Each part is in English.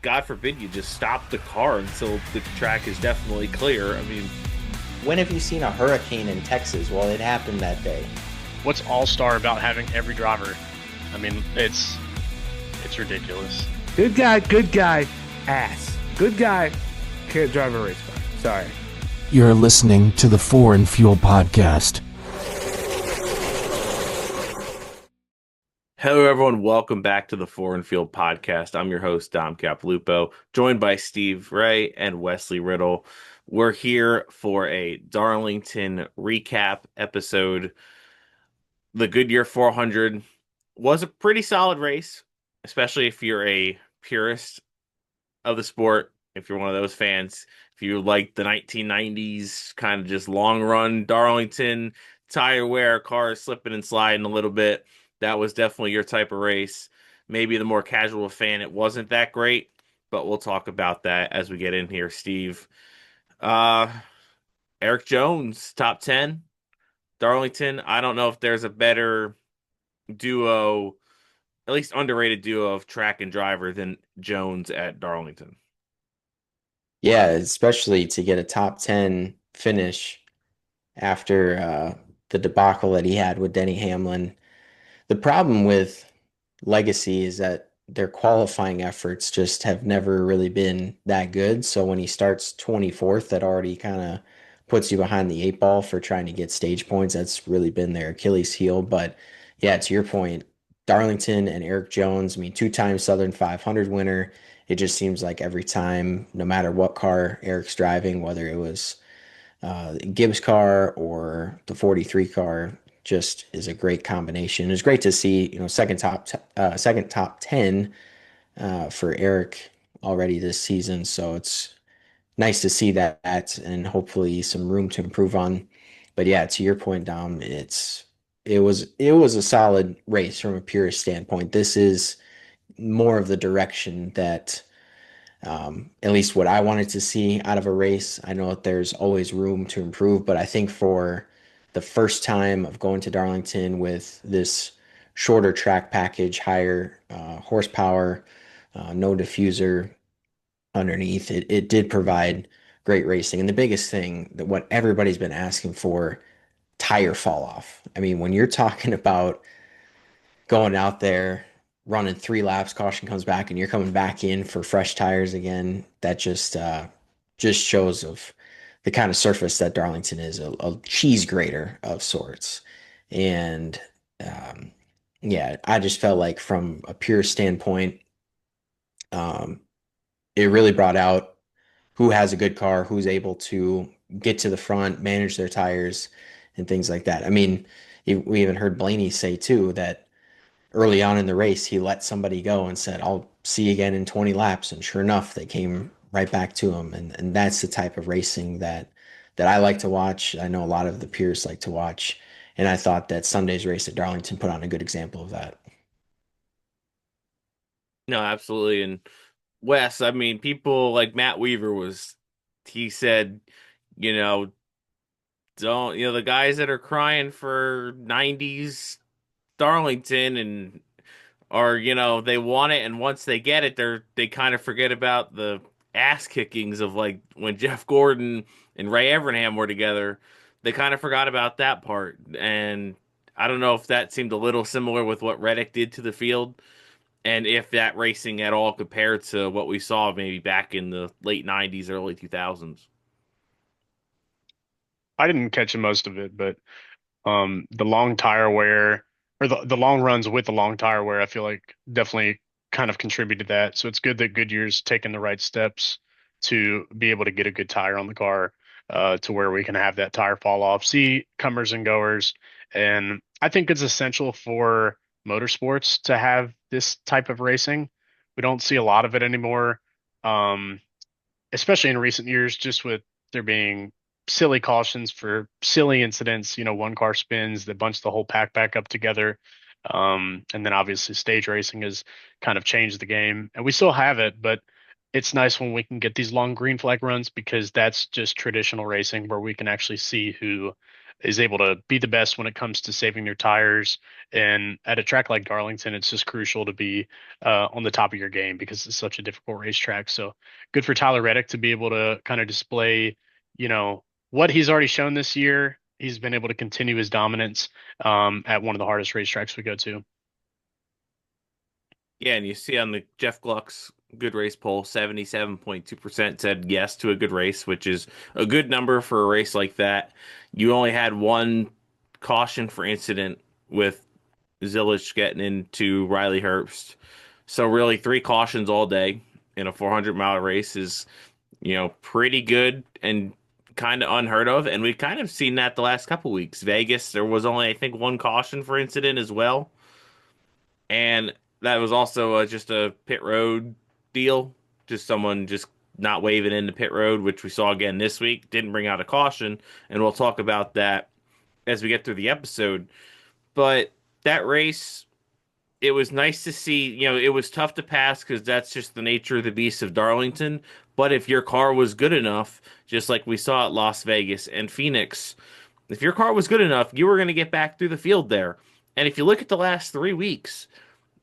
God forbid you just stop the car until the track is definitely clear. I mean, When have you seen a hurricane in Texas? Well, it happened that day. What's all-star about having every driver? I mean, it's ridiculous. Good guy, ass. Good guy, can't drive a race car. Sorry. You're listening to the Foreign Fuel Podcast. hello everyone, welcome back to the Foreign Field Podcast. I'm your host, Dom Capilupo, joined by Steve Ray and Wesley Riddle. We're here for a Darlington recap episode. The Goodyear 400 was a pretty solid race, especially if you're a purist of the sport, if you're one of those fans, if you like the 1990s kind of just long run Darlington tire wear, cars slipping and sliding a little bit, that was definitely your type of race. Maybe the more casual fan, it wasn't that great, but we'll talk about that as we get in here. Steve, uh, Eric Jones, top 10, Darlington. I don't know if there's a better duo, at least underrated duo of track and driver than Jones at Darlington. Yeah, especially to get a top 10 finish after the debacle that he had with Denny Hamlin. The problem with Legacy is that their qualifying efforts just have never really been that good. So when he starts 24th, that already kind of puts you behind the eight ball for trying to get stage points. That's really been their Achilles heel. But yeah, to your point, Darlington and Eric Jones, I mean, two-time Southern 500 winner. It just seems like every time, no matter what car Eric's driving, whether it was Gibbs car or the 43 car, just is a great combination. It's great to see, second top 10 for Eric already this season. So it's nice to see that and hopefully some room to improve on. But yeah, to your point, Dom, it was a solid race from a purist standpoint. This is more of the direction that at least what I wanted to see out of a race. I know that there's always room to improve, but I think for the first time of going to Darlington with this shorter track package, higher horsepower, no diffuser underneath, it did provide great racing. And the biggest thing that what everybody's been asking for, tire fall off. I mean, when you're talking about going out there, running 3 laps, caution comes back, and you're coming back in for fresh tires again. That just shows of the kind of surface that Darlington is, a cheese grater of sorts. And um, yeah, I just felt like from a pure standpoint, um, it really brought out who has a good car, who's able to get to the front, manage their tires, and things like that. I mean, we even heard Blaney say too that early on in the race, he let somebody go and said, I'll see you again in 20 laps. And sure enough, they came right back to him. And that's the type of racing that I like to watch. I know a lot of the peers like to watch. And I thought that Sunday's race at Darlington put on a good example of that. No, absolutely. And Wes, I mean, people like Matt Weaver he said, you know, don't, the guys that are crying for 90s Darlington and are, they want it. And once they get it, they kind of forget about the ass kickings of like when Jeff Gordon and Ray Evernham were together. They kind of forgot about that part. And I don't know if that seemed a little similar with what Reddick did to the field. And if that racing at all compared to what we saw maybe back in the late 90s, early 2000s. I didn't catch most of it, but the long tire wear or the long runs with the long tire wear, I feel like definitely kind of contributed to that. So it's good that Goodyear's taking the right steps to be able to get a good tire on the car, to where we can have that tire fall off, see comers and goers. And I think it's essential for motorsports to have this type of racing. We don't see a lot of it anymore, um, especially in recent years, just with there being silly cautions for silly incidents. One car spins that bunch the whole pack back up together. And then obviously stage racing has kind of changed the game, and we still have it, but it's nice when we can get these long green flag runs because that's just traditional racing where we can actually see who is able to be the best when it comes to saving their tires. And at a track like Darlington, it's just crucial to be on the top of your game because it's such a difficult racetrack. So good for Tyler Reddick to be able to kind of display, what he's already shown this year. He's been able to continue his dominance at one of the hardest racetracks we go to. Yeah, and you see on the Jeff Gluck's good race poll, 77.2% said yes to a good race, which is a good number for a race like that. You only had one caution for incident with Zillich getting into Riley Herbst. So really 3 cautions all day in a 400-mile race is, pretty good and kind of unheard of. And we've kind of seen that the last couple weeks. Vegas, there was only, I think, one caution for incident as well. And that was also just a pit road deal. Just someone just not waving into pit road, which we saw again this week. Didn't bring out a caution. And we'll talk about that as we get through the episode. But that race, it was nice to see. It was tough to pass because that's just the nature of the beast of Darlington. But if your car was good enough, just like we saw at Las Vegas and Phoenix, if your car was good enough, you were going to get back through the field there. And if you look at the last 3 weeks,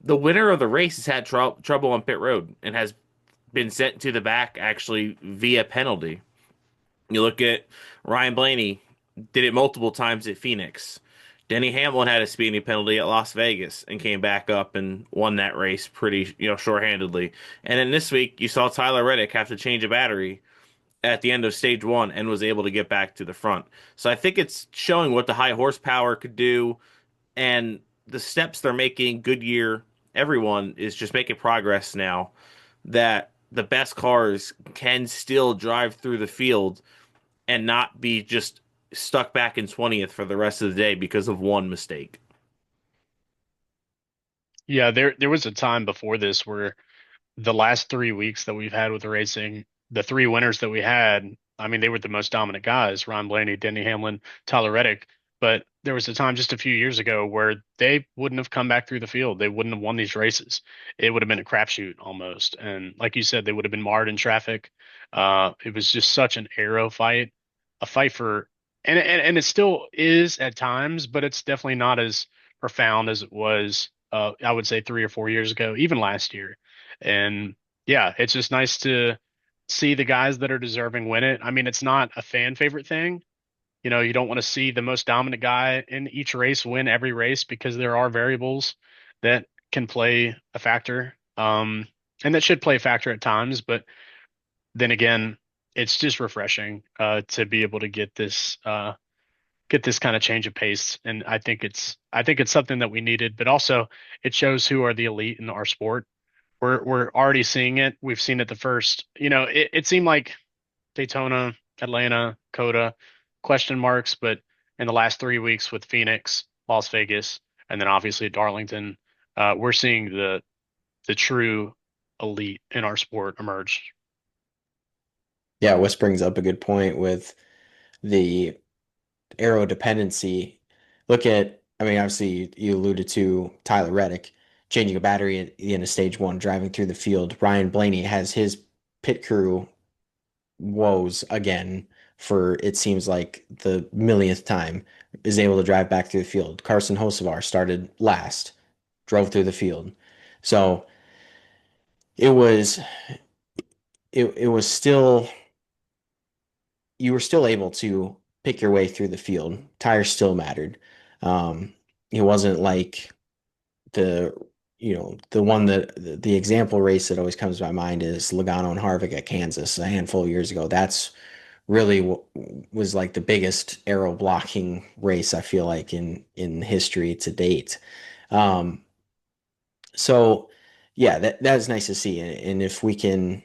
the winner of the race has had trouble on pit road and has been sent to the back actually via penalty. You look at Ryan Blaney, did it multiple times at Phoenix. Denny Hamlin had a speeding penalty at Las Vegas and came back up and won that race pretty, shorthandedly. And then this week, you saw Tyler Reddick have to change a battery at the end of stage 1 and was able to get back to the front. So I think it's showing what the high horsepower could do, and the steps they're making. Goodyear, everyone is just making progress now that the best cars can still drive through the field and not be just stuck back in 20th for the rest of the day because of one mistake. Yeah, there was a time before this where the last 3 weeks that we've had with the racing, the 3 winners that we had, I mean, they were the most dominant guys: Ron Blaney, Denny Hamlin, Tyler Reddick. But there was a time just a few years ago where they wouldn't have come back through the field. They wouldn't have won these races. It would have been a crapshoot almost. And like you said, they would have been marred in traffic. It was just such an arrow fight, a fight for, and it still is at times, but it's definitely not as profound as it was. I would say 3 or 4 years ago, even last year. And yeah, it's just nice to see the guys that are deserving win it. I mean, it's not a fan favorite thing. You don't want to see the most dominant guy in each race win every race because there are variables that can play a factor. And that should play a factor at times, but then again, it's just refreshing to be able to get this kind of change of pace. And I think it's something that we needed, but also it shows who are the elite in our sport. We're already seeing it. We've seen it the first, it seemed like Daytona, Atlanta, Coda, question marks, but in the last 3 weeks with Phoenix, Las Vegas, and then obviously Darlington, we're seeing the true elite in our sport emerge. Yeah, Wes brings up a good point with the aero dependency. I mean, obviously you alluded to Tyler Reddick changing a battery at the end of stage 1, driving through the field. Ryan Blaney has his pit crew woes again for, it seems like, the millionth time, is able to drive back through the field. Carson Hocevar started last, drove through the field. So it was it was still, you were still able to pick your way through the field. Tires still mattered. It wasn't like the one that the example race that always comes to my mind is Logano and Harvick at Kansas a handful of years ago. That's really was like the biggest aero blocking race I feel like in history to date. Um, so yeah, that is nice to see. And if we can,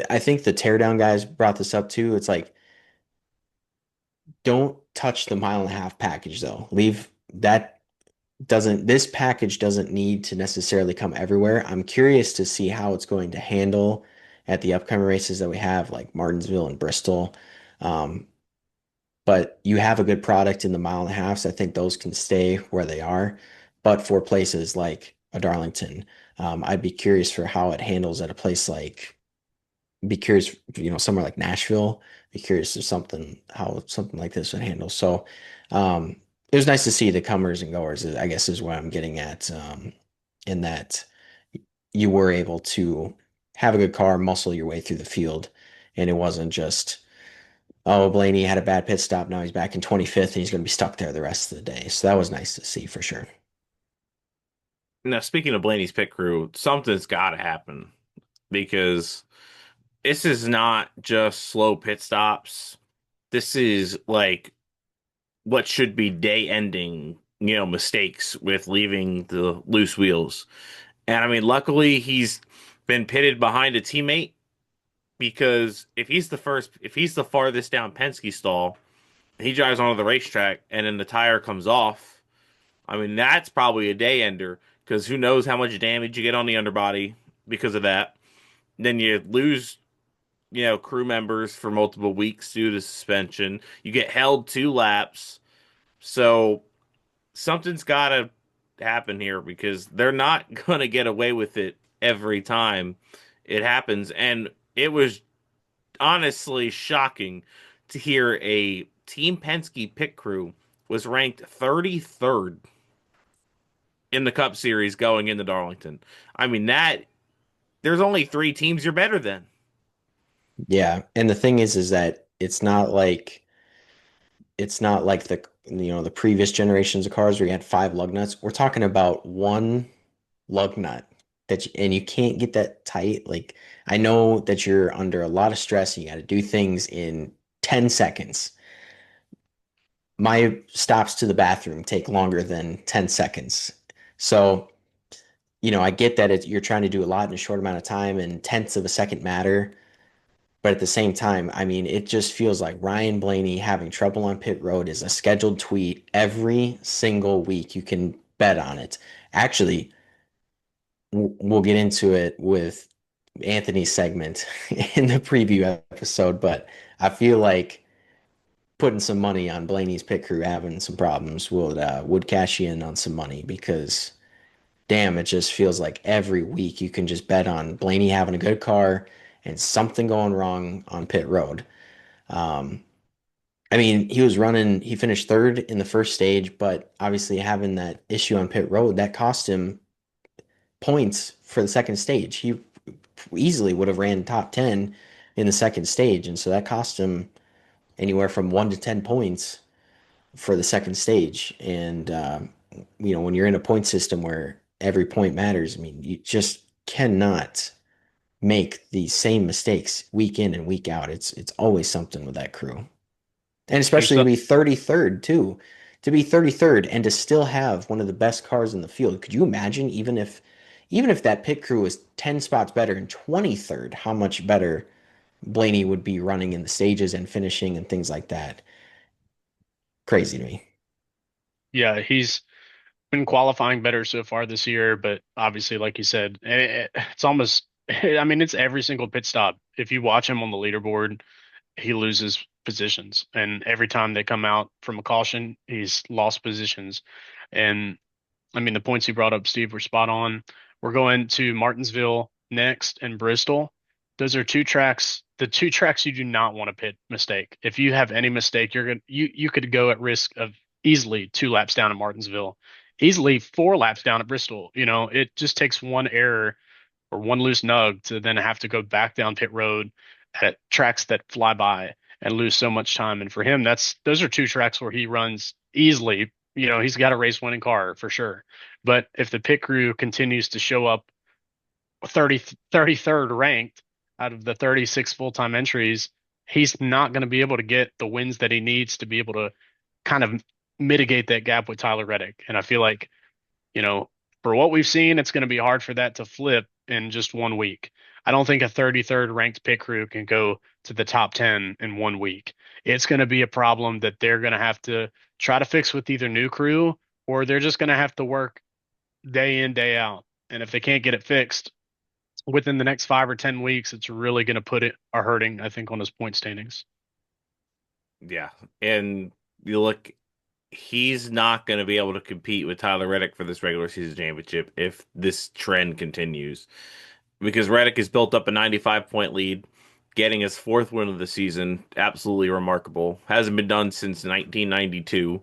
I think the teardown guys brought this up too. It's like, don't touch the mile and a half package though. Leave that. This package doesn't need to necessarily come everywhere. I'm curious to see how it's going to handle at the upcoming races that we have, like Martinsville and Bristol. Um, but you have a good product in the mile and a half, so I think those can stay where they are. But for places like a Darlington, I'd be curious for how it handles at a place like be curious, somewhere like Nashville, be curious if how something like this would handle. So, it was nice to see the comers and goers, I guess is what I'm getting at, in that you were able to have a good car, muscle your way through the field, and it wasn't just, oh, Blaney had a bad pit stop, now he's back in 25th and he's going to be stuck there the rest of the day. So that was nice to see for sure. Now, speaking of Blaney's pit crew, something's got to happen because this is not just slow pit stops. This is like what should be day-ending, mistakes with leaving the loose wheels. And I mean, luckily he's been pitted behind a teammate because if he's the farthest down Penske stall, he drives onto the racetrack and then the tire comes off. I mean, that's probably a day ender because who knows how much damage you get on the underbody because of that. Then you lose, crew members for multiple weeks due to suspension. You get held 2 laps. So something's got to happen here because they're not going to get away with it every time it happens. And it was honestly shocking to hear a Team Penske pit crew was ranked 33rd in the Cup Series going into Darlington. I mean, there's only 3 teams you're better than. Yeah, and the thing is that it's not like the previous generations of cars where you had 5 lug nuts. We're talking about one lug nut and you can't get that tight. Like, I know that you're under a lot of stress and you got to do things in 10 seconds. My stops to the bathroom take longer than 10 seconds. So, I get that you're trying to do a lot in a short amount of time and tenths of a second matter. But at the same time, I mean, it just feels like Ryan Blaney having trouble on pit road is a scheduled tweet every single week. You can bet on it. Actually, we'll get into it with Anthony's segment in the preview episode, but I feel like putting some money on Blaney's pit crew having some problems would cash you in on some money because damn, it just feels like every week you can just bet on Blaney having a good car and something going wrong on pit road. Um, I mean, he finished third in the first stage, but obviously having that issue on pit road, that cost him points for the second stage. He easily would have ran top 10 in the second stage. And so that cost him anywhere from 1 to 10 points for the second stage. And, when you're in a point system where every point matters, I mean, you just cannot make the same mistakes week in and week out. It's always something with that crew. And And especially to so, be 33rd too. To be 33rd and to still have one of the best cars in the field. Could you imagine even if that pit crew was 10 spots better and 23rd, how much better Blaney would be running in the stages and finishing and things like that? Crazy to me. yeah, he's been qualifying better so far this year, but obviously, like you said, it's almost, I mean, it's every single pit stop. If you watch him on the leaderboard, he loses positions. And every time they come out from a caution, he's lost positions. And I mean, the points you brought up, Steve, were spot on. We're going to Martinsville next and Bristol. Those are the 2 tracks you do not want to pit mistake. If you have any mistake, you could go at risk of easily 2 laps down at Martinsville, easily 4 laps down at Bristol. It just takes one error or one loose nug to then have to go back down pit road at tracks that fly by and lose so much time. And for him, those are 2 tracks where he runs easily. He's got a race winning car for sure. But if the pit crew continues to show up 33rd ranked out of the 36 full-time entries, he's not going to be able to get the wins that he needs to be able to kind of mitigate that gap with Tyler Reddick. And I feel like, you know, for what we've seen, it's going to be hard for that to flip in just one week. I don't think a 33rd ranked pit crew can go to the top 10 in one week. It's going to be a problem that they're going to have to try to fix with either new crew or they're just going to have to work day in, day out. And if they can't get it fixed within the next 5 or 10 weeks, it's really going to put it a hurting, I think, on his point standings. Yeah. And you look, he's not going to be able to compete with Tyler Reddick for this regular season championship if this trend continues. Because Reddick has built up a 95-point lead. getting his fourth win of the season. Absolutely remarkable. Hasn't been done since 1992,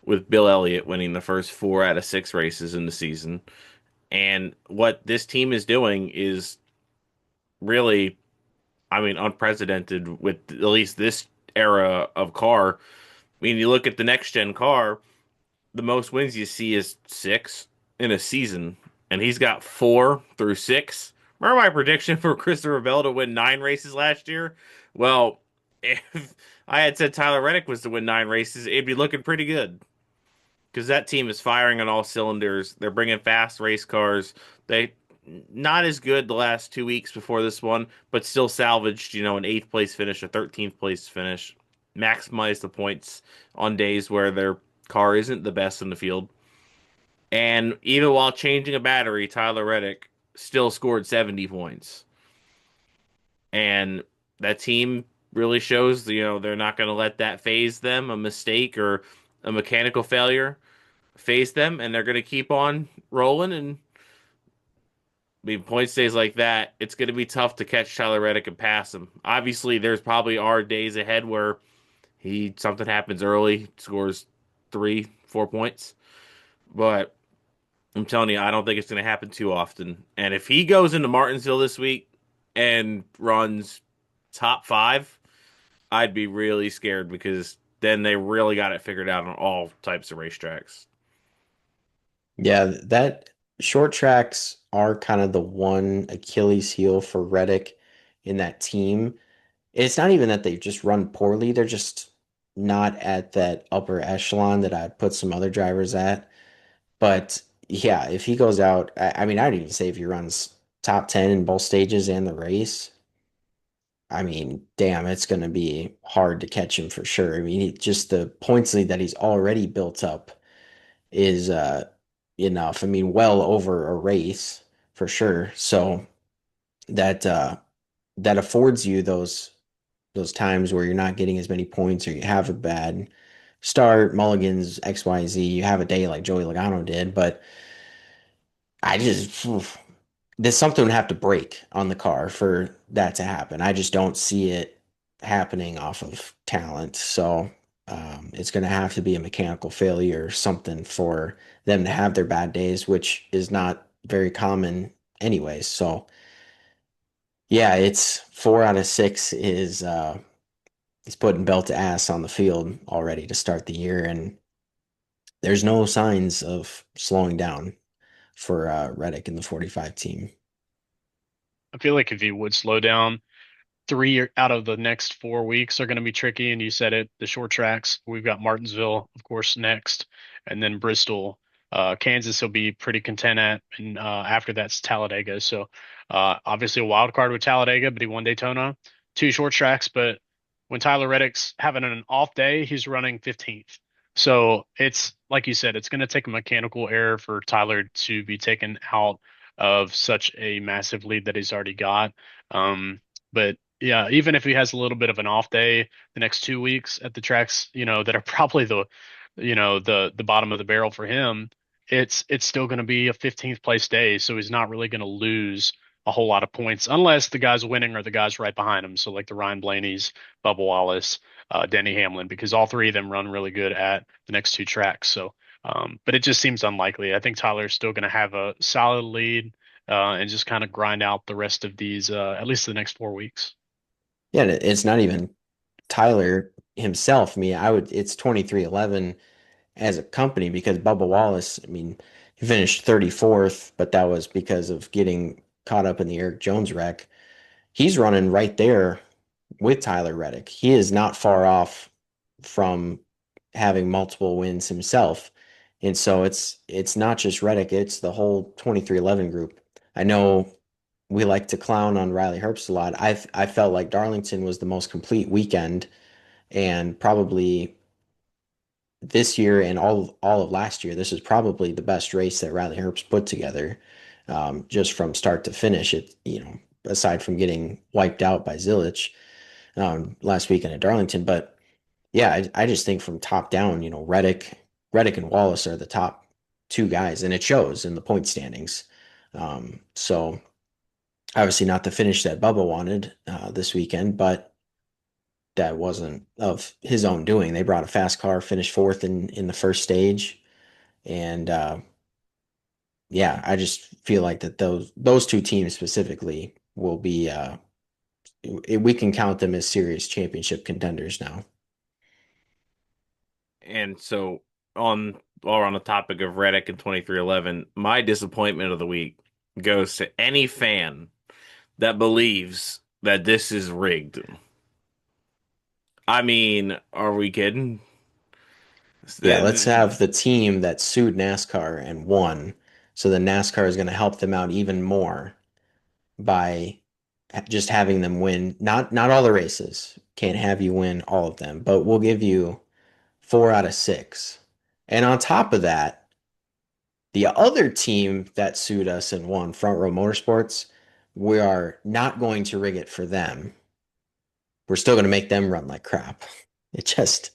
with Bill Elliott winning the first 4 out of 6 races in the season. And what this team is doing is really, I mean, unprecedented with at least this era of car. I mean, you look at the next gen car, the most wins you see is 6 in a season, and he's got 4 through 6. Remember my prediction for Christopher Bell to win 9 races last year? Well, if I had said Tyler Reddick was to win 9 races, it'd be looking pretty good because that team is firing on all cylinders. They're bringing fast race cars. They not as good the last 2 weeks before this one, but still salvaged, an 8th place finish, a 13th place finish, maximize the points on days where their car isn't the best in the field. And even while changing a battery, Tyler Reddick still scored 70 points. And that team really shows, they're not going to let that phase them, a mistake or a mechanical failure phase them, and they're going to keep on rolling. And I mean, point stays like that, it's going to be tough to catch Tyler Reddick and pass him. Obviously, there's probably are days ahead where something happens early, scores 3-4 points. But I'm telling you, I don't think it's going to happen too often. And if he goes into Martinsville this week and runs top 5, I'd be really scared because then they really got it figured out on all types of racetracks. Yeah, that short tracks are kind of the one Achilles heel for Reddick in that team. It's not even that they just run poorly, they're just not at that upper echelon that I'd put some other drivers at. But yeah, if he goes out, I mean, I'd even say if he runs top 10 in both stages and the race, I mean, damn, it's going to be hard to catch him for sure. I mean, just the points lead that he's already built up is enough. I mean, well over a race for sure. So that that affords you those times where you're not getting as many points or you have a bad start, mulligans, XYZ, you have a day like Joey Logano did, but I just there's something would have to break on the car for that to happen. I just don't see it happening off of talent. So it's going to have to be a mechanical failure or something for them to have their bad days, which is not very common anyways. So yeah, it's 4 out of 6 is putting belt to ass on the field already to start the year, and there's no signs of slowing down for Reddick in the 45 team. I feel like if he would slow down, out of the next 4 weeks are going to be tricky. And you said it, the short tracks. We've got Martinsville, of course, next, and then Bristol. Kansas will be pretty content at, and after that's Talladega. So obviously a wild card with Talladega, but he won Daytona, 2 short tracks. But when Tyler Reddick's having an off day, he's running 15th. So it's like you said, it's going to take a mechanical error for Tyler to be taken out of such a massive lead that he's already got. But yeah, even if he has a little bit of an off day the next 2 weeks at the tracks, that are probably the bottom of the barrel for him, it's still going to be a 15th place day, so he's not really going to lose a whole lot of points unless the guys winning are the guys right behind him. So like the Ryan Blaney's, Bubba Wallace, Denny Hamlin, because all 3 of them run really good at the next 2 tracks. So, but it just seems unlikely. I think Tyler's still going to have a solid lead and just kind of grind out the rest of these, at least the next 4 weeks. Yeah, and it's not even Tyler himself. I mean, it's 23-11 as a company because Bubba Wallace, I mean, he finished 34th, but that was because of getting caught up in the Eric Jones wreck. He's running right there with Tyler Reddick. He is not far off from having multiple wins himself. And so it's not just Reddick, it's the whole 23-11 group. I know we like to clown on Riley Herbst a lot. I felt like Darlington was the most complete weekend, and probably this year and all of last year, this is probably the best race that Riley Herbst put together, just from start to finish. Aside from getting wiped out by Zilich last weekend at Darlington, but yeah, I just think from top down, Reddick and Wallace are the top 2 guys, and it shows in the point standings. So Obviously not the finish that Bubba wanted this weekend, but that wasn't of his own doing. They brought a fast car, finished fourth in the first stage, and yeah, I just feel like that those two teams specifically will be we can count them as serious championship contenders now. And so on the topic of Reddick and 2311, my disappointment of the week goes to any fan that believes that this is rigged. I mean, are we kidding? Yeah, let's have the team that sued NASCAR and won. So the NASCAR is going to help them out even more by just having them win. Not all the races. Can't have you win all of them, but we'll give you 4 out of 6. And on top of that, the other team that sued us and won, Front Row Motorsports, we are not going to rig it for them. We're still going to make them run like crap. It just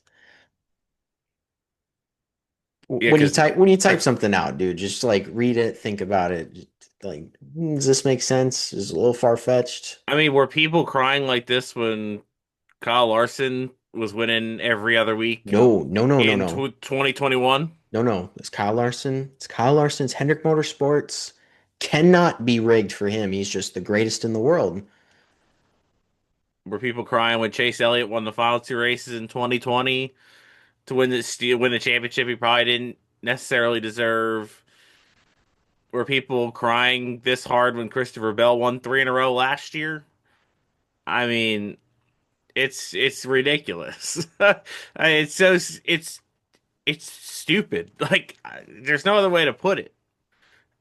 Yeah, when you type something out, dude, just like read it, think about it. Like, does this make sense? Is it a little far-fetched? I mean, were people crying like this when Kyle Larson was winning every other week No, no, no, no, in no. 2021? No, no. It's Kyle Larson. It's Kyle Larson's Hendrick Motorsports. Cannot be rigged for him. He's just the greatest in the world. Were people crying when Chase Elliott won the final two races in 2020 to win the championship he probably didn't necessarily deserve? Were people crying this hard when Christopher Bell won three in a row last year? I mean, it's ridiculous. It's stupid. Like there's no other way to put it.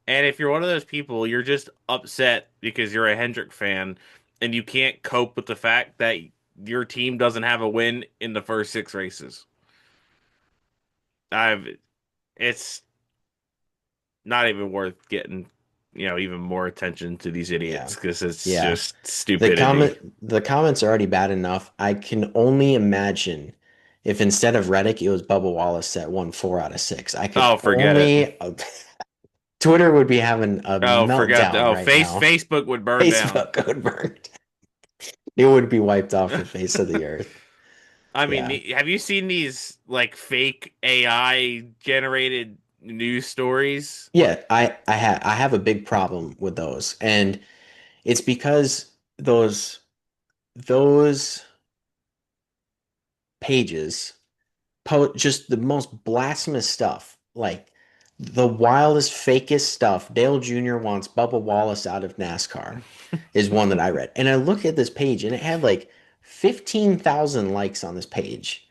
And if you're one of those people, you're just upset because you're a Hendrick fan and you can't cope with the fact that your team doesn't have a win in the first six races. I've it's not even worth getting, even more attention to these idiots because it's just stupidity. The comments are already bad enough. I can only imagine if instead of Reddick, it was Bubba Wallace that won 4 out of 6. I could Forget it. Twitter would be having a Forget that. meltdown right now. Facebook would burn down. Facebook would burn. It would be wiped off the face of the earth. I mean, have you seen these like fake AI generated news stories? Yeah, I have a big problem with those, and it's because those pages just the most blasphemous stuff, like the wildest, fakest stuff. Dale Jr. wants Bubba Wallace out of NASCAR is one that I read. And I look at this page and it had like 15,000 likes on this page.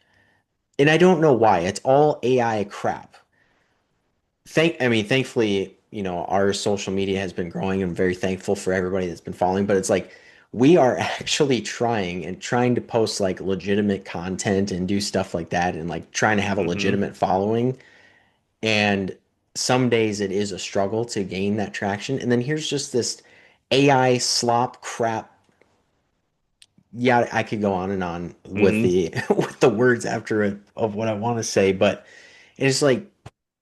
And I don't know why. It's all AI crap. Thankfully, our social media has been growing. I'm very thankful for everybody that's been following, but it's like we are actually trying to post like legitimate content and do stuff like that and like trying to have a legitimate following. And some days it is a struggle to gain that traction. And then here's just this AI slop crap. Yeah, I could go on and on with the with the words after it of what I want to say, but it's like,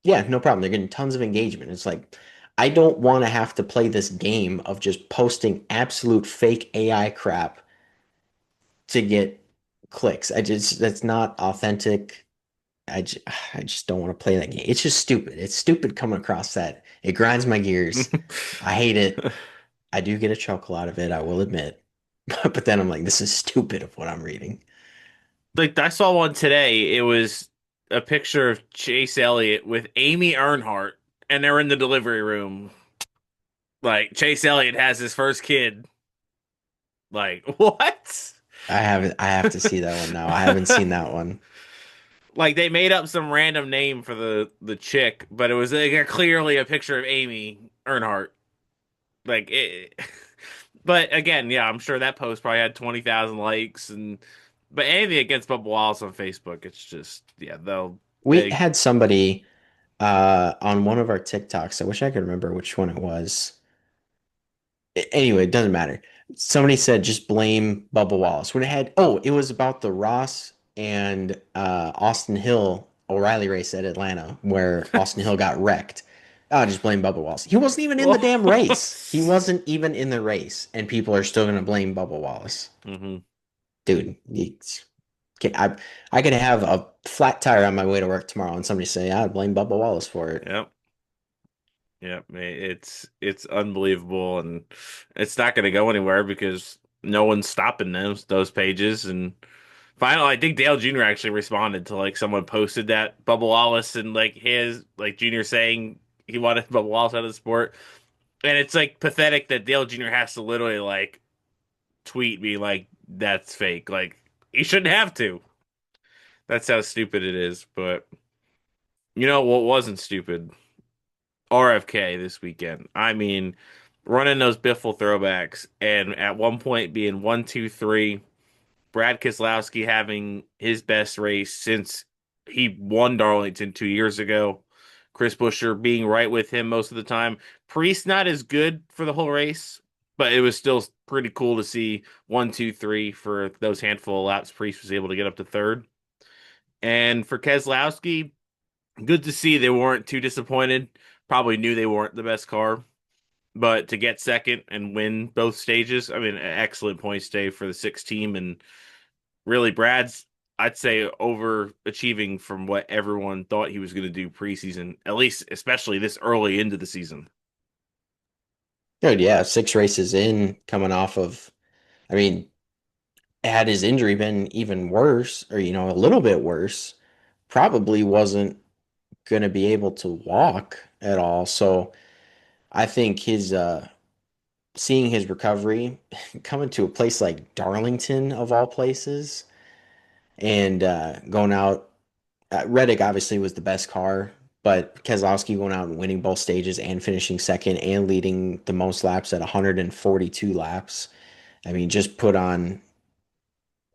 yeah, no problem. They're getting tons of engagement. It's like I don't want to have to play this game of just posting absolute fake AI crap to get clicks. That's not authentic. I just don't want to play that game. It's just stupid. It's stupid coming across that. It grinds my gears. I hate it. I do get a chuckle out of it, I will admit. But then I'm like, this is stupid of what I'm reading. Like I saw one today. It was a picture of Chase Elliott with Amy Earnhardt, and they're in the delivery room. Like Chase Elliott has his first kid. Like what? I have to see that one now. I haven't seen that one. Like they made up some random name for the chick, but it was like clearly a picture of Amy Earnhardt. Like it, but again, yeah, I'm sure that post probably had 20,000 likes but anything against Bubba Wallace on Facebook, it's just we had somebody on one of our TikToks. I wish I could remember which one it was. Anyway, it doesn't matter. Somebody said just blame Bubba Wallace. It was about the Ross and Austin Hill O'Reilly race at Atlanta where Austin Hill got wrecked. I'll just blame Bubba Wallace. He wasn't even in the damn race. He wasn't even in the race, and people are still going to blame Bubba Wallace. Mm-hmm. Dude, I could have a flat tire on my way to work tomorrow, and somebody say, "I blame Bubba Wallace for it." Yep. Yep. It's unbelievable, and it's not going to go anywhere because no one's stopping those pages. And finally, I think Dale Jr. actually responded to like someone posted that Bubba Wallace and like his like Jr. saying he wanted Bubba Wallace out of the sport, and it's like pathetic that Dale Jr. has to literally like tweet me like that's fake. Like he shouldn't have to. That's how stupid it is. But you know what wasn't stupid? RFK this weekend. I mean, running those Biffle throwbacks and at one point being 1, 2, 3. Brad Keselowski having his best race since he won Darlington 2 years ago. Chris Buescher being right with him most of the time. Priest not as good for the whole race, but it was still pretty cool to see 1, 2, 3 for those handful of laps. Priest was able to get up to third. And for Keselowski, good to see they weren't too disappointed. Probably knew they weren't the best car, but to get second and win both stages, I mean, an excellent points day for the six team. And really, Brad's, I'd say, overachieving from what everyone thought he was going to do preseason, at least, especially this early into the season. Dude, yeah, 6 races in, coming off of, I mean, had his injury been even worse, or a little bit worse, probably wasn't going to be able to walk at all. So I think his seeing his recovery coming to a place like Darlington of all places and going out. Reddick obviously was the best car, but Keselowski going out and winning both stages and finishing second and leading the most laps at 142 laps. I mean, just put on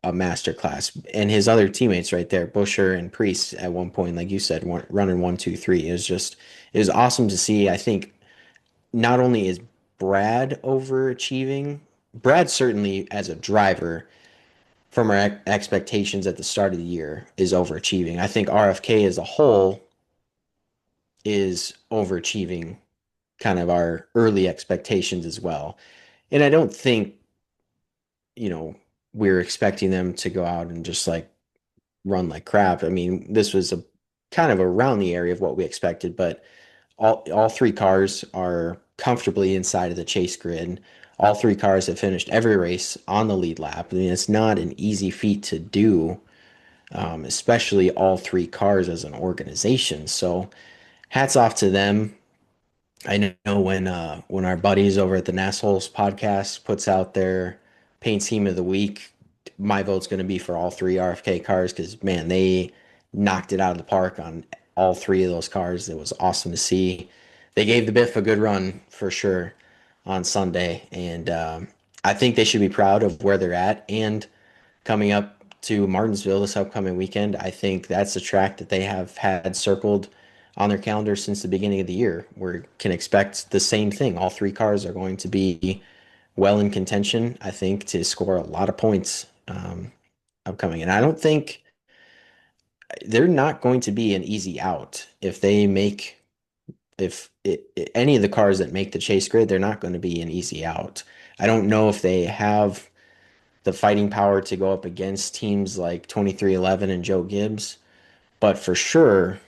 a masterclass. And his other teammates right there, Buescher and Priest, at one point, like you said, running 1, 2, 3. It was awesome to see. I think not only is Brad overachieving, Brad certainly as a driver from our expectations at the start of the year is overachieving. I think RFK as a whole is overachieving kind of our early expectations as well. And I don't think, you know, we're expecting them to go out and just like run like crap. I mean, this was a kind of around the area of what we expected, but all three cars are comfortably inside of the chase grid. All three cars have finished every race on the lead lap. I mean, it's not an easy feat to do, especially all three cars as an organization. So hats off to them. I know when our buddies over at the Nassholes podcast puts out their paint scheme of the week, my vote's going to be for all three RFK cars because man, they knocked it out of the park on all three of those cars. It was awesome to see. They gave the Biff a good run for sure on Sunday, and I think they should be proud of where they're at. And coming up to Martinsville this upcoming weekend, I think that's a track that they have had circled on their calendar since the beginning of the year. We can expect the same thing. All three cars are going to be well in contention, I think, to score a lot of points upcoming. And I don't think they're not going to be an easy out if they make any of the cars that make the chase grid, they're not going to be an easy out. I don't know if they have the fighting power to go up against teams like 2311 and Joe Gibbs. But for sure,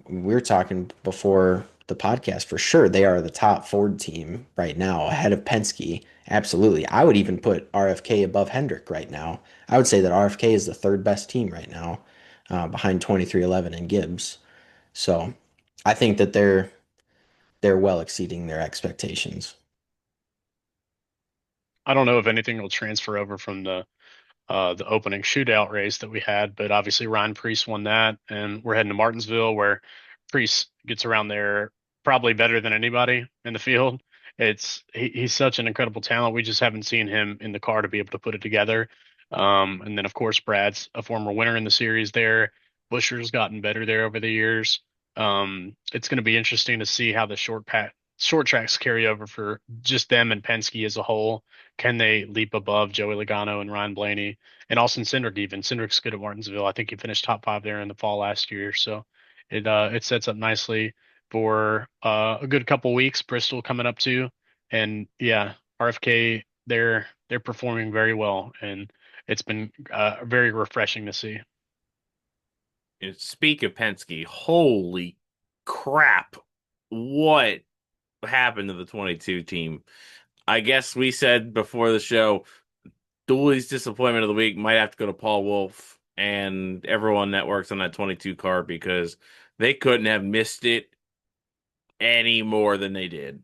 we're talking before the podcast, for sure, they are the top Ford team right now, ahead of Penske. Absolutely. I would even put RFK above Hendrick right now. I would say that RFK is the third best team right now, behind 2311 and Gibbs. So I think that they're well exceeding their expectations. I don't know if anything will transfer over from the opening shootout race that we had, but obviously Ryan Priest won that, and we're heading to Martinsville where Priest gets around there probably better than anybody in the field. He's such an incredible talent. We just haven't seen him in the car to be able to put it together. And then of course Brad's a former winner in the series there. Buscher's gotten better there over the years. It's going to be interesting to see how the short tracks carry over for just them and Penske as a whole. Can they leap above Joey Logano and Ryan Blaney and Austin Cindric even? Cindric's good at Martinsville. I think he finished top 5 there in the fall last year. So it sets up nicely. for a good couple weeks. Bristol coming up too, and yeah, RFK they're performing very well, and it's been very refreshing to see. Speak of Penske, holy crap. What happened to the 22 team? I guess we said before the show, Dooley's disappointment of the week might have to go to Paul Wolf and everyone that works on that 22 car because they couldn't have missed it any more than they did.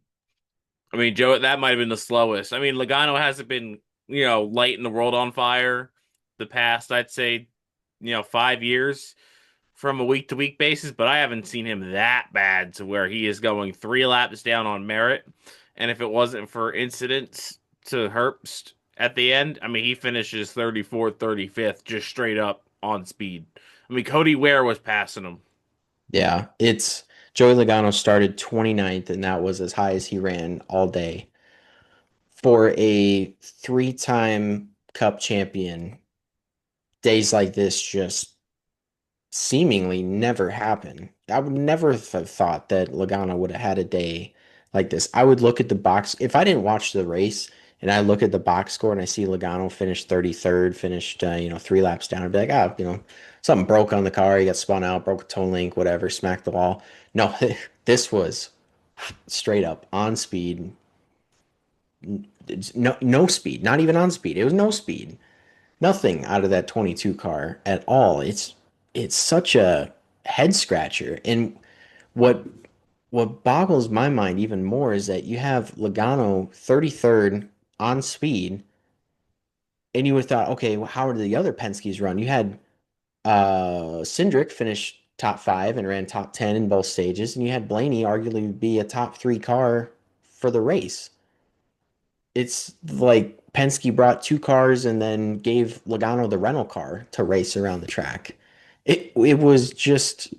I mean, Joe, that might have been the slowest. I mean, Logano hasn't been, lighting the world on fire the past, I'd say, 5 years from a week to week basis, but I haven't seen him that bad to where he is going 3 laps down on merit. And if it wasn't for incidents to Herbst at the end, I mean, he finishes 34th, 35th, just straight up on speed. I mean, Cody Ware was passing him. Yeah, it's Joey Logano started 29th, and that was as high as he ran all day. For a three-time Cup champion, days like this just seemingly never happen. I would never have thought that Logano would have had a day like this. I would look at the box if I didn't watch the race and I look at the box score and I see Logano finished 33rd, finished 3 laps down. I'd be like, something broke on the car. He got spun out, broke a toe link, whatever, smacked the wall. No, this was straight up on speed. No speed, not even on speed. It was no speed. Nothing out of that 22 car at all. It's such a head scratcher. And what what boggles my mind even more is that you have Logano 33rd on speed, and you would have thought, okay, well, how did the other Penske's run? You had Cindric finish top 5 and ran top 10 in both stages, and you had Blaney arguably be a top 3 car for the race. It's like Penske brought 2 cars and then gave Logano the rental car to race around the track. It was just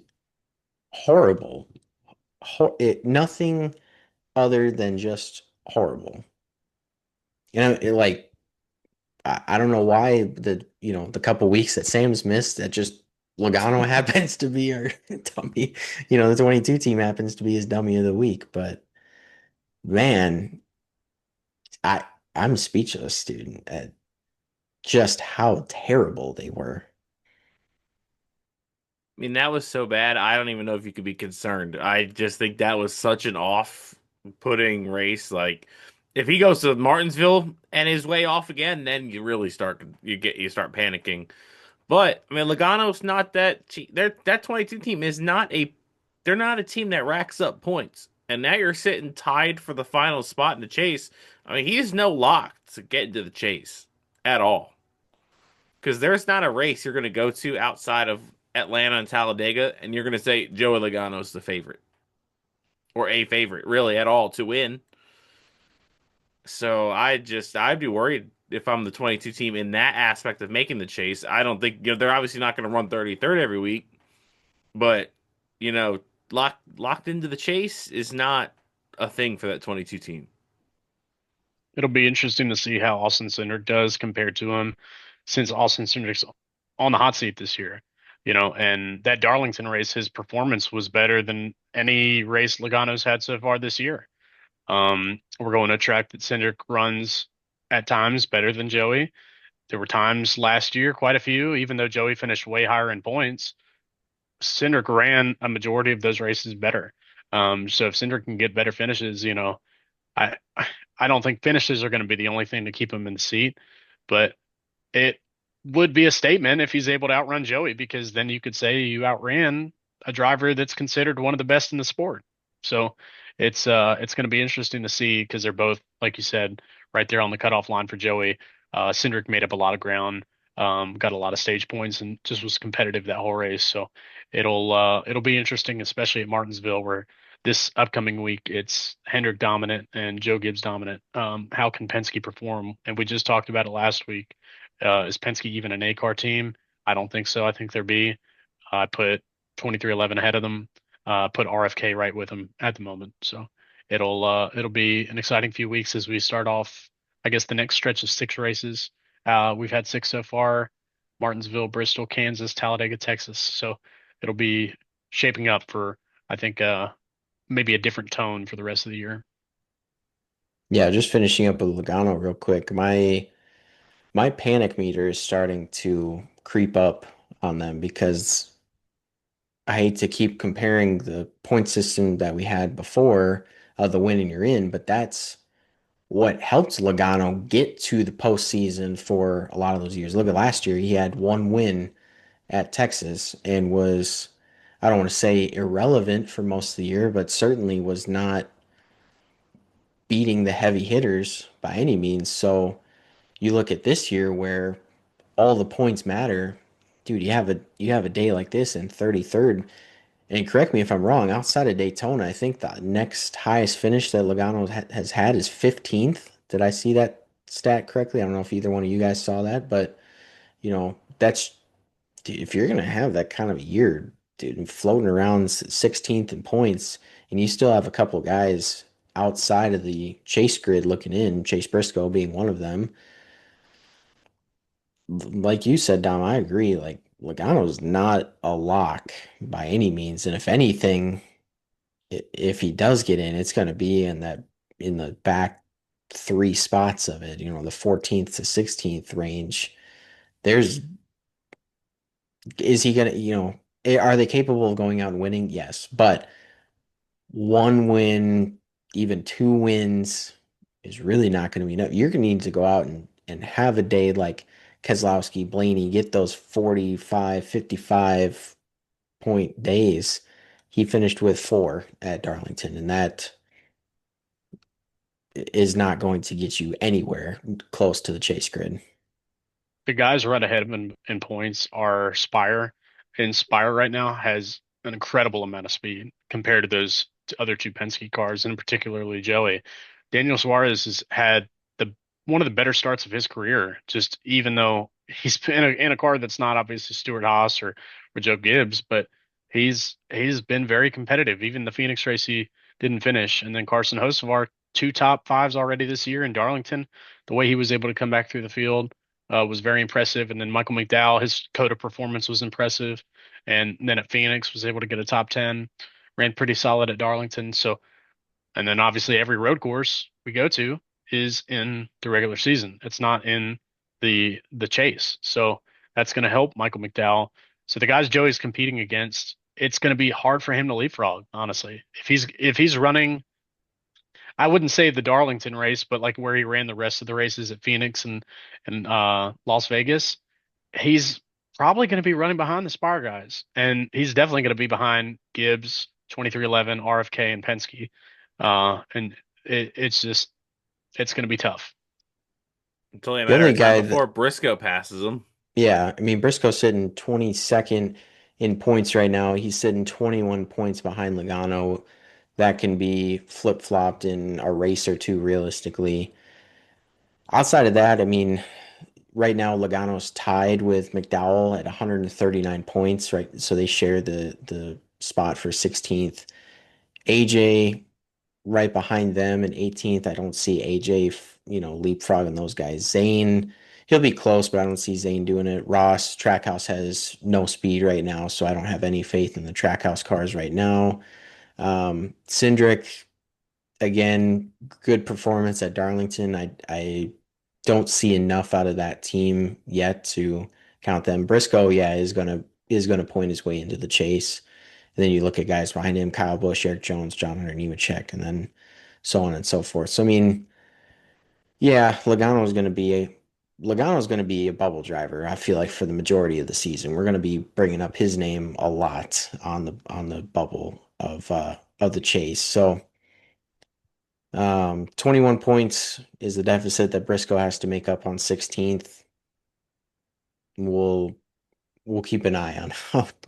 horrible. Nothing other than just horrible. I don't know why the couple weeks that Sam's missed that just Logano happens to be our dummy. The 22 team happens to be his dummy of the week. But man, I I'm speechless, dude, at just how terrible they were. I mean, that was so bad. I don't even know if you could be concerned. I just think that was such an off-putting race. Like, if he goes to Martinsville and is way off again, then you start panicking. But I mean, Logano's not that. That 22 team is not a. They're not a team that racks up points. And now you're sitting tied for the final spot in the chase. I mean, he's no lock to get into the chase at all. Because there's not a race you're going to go to outside of Atlanta and Talladega, and you're going to say Joey Logano's the favorite or a favorite, really, at all to win. So I'd be worried if I'm the 22 team in that aspect of making the chase. I don't think they're obviously not going to run 33rd every week, but you know, locked into the chase is not a thing for that 22 team. It'll be interesting to see how Austin Cindric does compared to him, since Austin Cindric's on the hot seat this year. And that Darlington race, his performance was better than any race Logano's had so far this year. We're going to a track that Cindric runs at times better than Joey. There were times last year, quite a few, even though Joey finished way higher in points, Cindric ran a majority of those races better. So if Cindric can get better finishes, I I don't think finishes are going to be the only thing to keep him in the seat, but it would be a statement if he's able to outrun Joey, because then you could say you outran a driver that's considered one of the best in the sport. So it's going to be interesting to see, because they're both, like you said, right there on the cutoff line for Joey. Cindric made up a lot of ground, got a lot of stage points, and just was competitive that whole race. So it'll be interesting, especially at Martinsville, where this upcoming week it's Hendrick dominant and Joe Gibbs dominant. How can Penske perform? And we just talked about it last week. Is Penske even an A car team? I don't think so. I think they're B. I put 2311 ahead of them. Put RFK right with them at the moment. So it'll be an exciting few weeks as we start off, I guess, the next stretch of 6 races. We've had 6 so far: Martinsville, Bristol, Kansas, Talladega, Texas. So it'll be shaping up for, I think, maybe a different tone for the rest of the year. Yeah, just finishing up with Logano real quick. My panic meter is starting to creep up on them because I hate to keep comparing the point system that we had before, the win and you're in, but that's what helped Logano get to the postseason for a lot of those years. Look at last year, he had one win at Texas and was, I don't want to say irrelevant for most of the year, but certainly was not beating the heavy hitters by any means. So you look at this year where all the points matter. Dude, you have a day like this in 33rd. And correct me if I'm wrong, outside of Daytona, I think the next highest finish that Logano has had is 15th. Did I see that stat correctly? I don't know if either one of you guys saw that, but that's dude, if you're gonna have that kind of a year, dude, and floating around 16th in points, and you still have a couple guys outside of the chase grid looking in, Chase Briscoe being one of them. Like you said, Dom, I agree. Like Logano's not a lock by any means, and if anything, if he does get in, it's going to be in the back three spots of it. The 14th to 16th range. There's is he going to are they capable of going out and winning? Yes, but one win, even two wins is really not going to be enough. You're going to need to go out and have a day like Keselowski, Blaney, get those 45, 55 point days. He finished with 4 at Darlington, and that is not going to get you anywhere close to the chase grid. The guys right ahead of him in points are Spire, and Spire right now has an incredible amount of speed compared to those other two Penske cars, and particularly Joey. Daniel Suarez has had the one of the better starts of his career. Just even though he's been in a car that's not obviously Stuart Haas or Joe Gibbs, but he's been very competitive. Even the Phoenix race he didn't finish, and then Carson Hocevar, 2 top 5s already this year in Darlington. The way he was able to come back through the field was very impressive. And then Michael McDowell, his COTA performance was impressive. And then at Phoenix was able to get a top 10, ran pretty solid at Darlington. So, and then obviously every road course we go to is in the regular season. It's not in the chase. So that's going to help Michael McDowell. So the guys Joey's competing against, it's going to be hard for him to leapfrog, honestly. If he's running, I wouldn't say the Darlington race, but like where he ran the rest of the races at Phoenix and Las Vegas, he's probably going to be running behind the Spire guys, and he's definitely going to be behind Gibbs, 2311, RFK, and Penske. And it's going to be tough. It's only a The matter only of time guy before that, Briscoe passes him. yeah, I mean, Briscoe's sitting 22nd in points right now. He's sitting 21 points behind Logano. That can be flip-flopped in a race or two, realistically. Outside of that, I mean, right now Logano's tied with McDowell at 139 points, right? So they share the spot for 16th. AJ right behind them in 18th. I don't see AJ, leapfrogging those guys. Zane, he'll be close, but I don't see Zane doing it. Ross, Trackhouse has no speed right now, so I don't have any faith in the Trackhouse cars right now. Cindric, again, good performance at Darlington. I don't see enough out of that team yet to count them. Briscoe, yeah, is gonna point his way into the chase. And then you look at guys behind him: Kyle Busch, Eric Jones, John Hunter Nemechek, and then so on and so forth. So I mean, yeah, Logano's gonna be a bubble driver. I feel like for the majority of the season, we're gonna be bringing up his name a lot on the bubble of the chase. So 21 points is the deficit that Briscoe has to make up on 16th. We'll we'll keep an eye on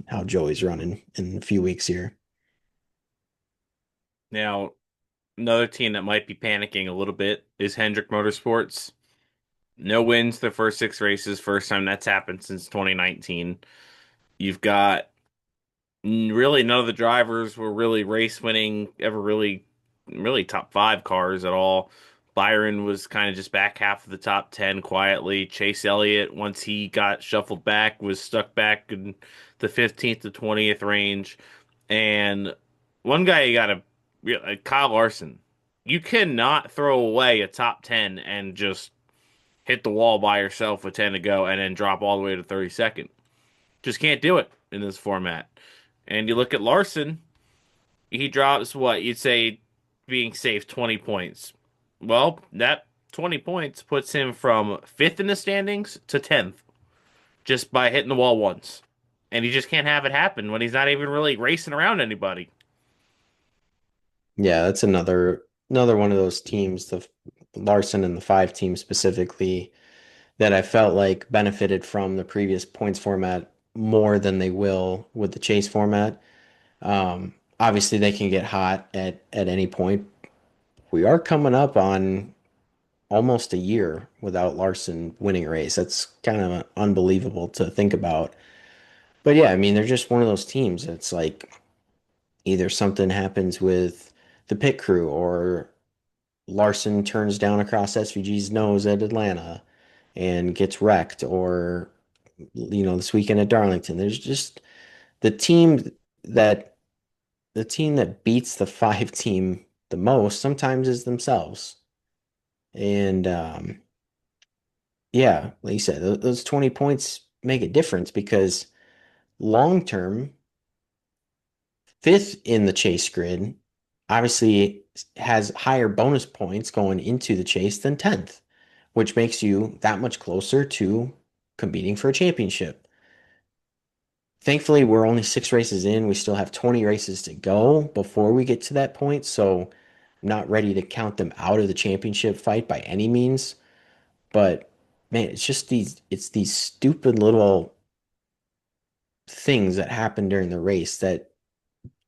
how Joey's running in a few weeks here. Now, another team that might be panicking a little bit is Hendrick Motorsports. No wins the first 6 races, first time that's happened since 2019. You've got really none of the drivers were really race winning, ever really top 5 cars at all. Byron was kind of just back half of the top 10 quietly. Chase Elliott, once he got shuffled back, was stuck back in the 15th to 20th range. And one guy you got to like Kyle Larson, you cannot throw away a top 10 and just hit the wall by yourself with 10 to go and then drop all the way to 32nd. Just can't do it in this format. And you look at Larson, he drops what you'd say being safe 20 points. Well, that 20 points puts him from fifth in the standings to 10th just by hitting the wall once. And he just can't have it happen when he's not even really racing around anybody. Yeah, that's another one of those teams, the Larson and the 5 team specifically, that I felt like benefited from the previous points format more than they will with the chase format. Obviously, they can get hot at any point. We are coming up on almost a year without Larson winning a race. That's kind of unbelievable to think about. But yeah, I mean, they're just one of those teams. It's like either something happens with the pit crew or Larson turns down across SVG's nose at Atlanta and gets wrecked, or this weekend at Darlington. There's just the team that the team that beats the 5 team the most sometimes is themselves. And yeah, like you said, those 20 points make a difference because long term, fifth in the chase grid obviously has higher bonus points going into the chase than 10th, which makes you that much closer to competing for a championship. Thankfully, we're only 6 races in. We still have 20 races to go before we get to that point. So I'm not ready to count them out of the championship fight by any means. But man, it's these stupid little things that happen during the race that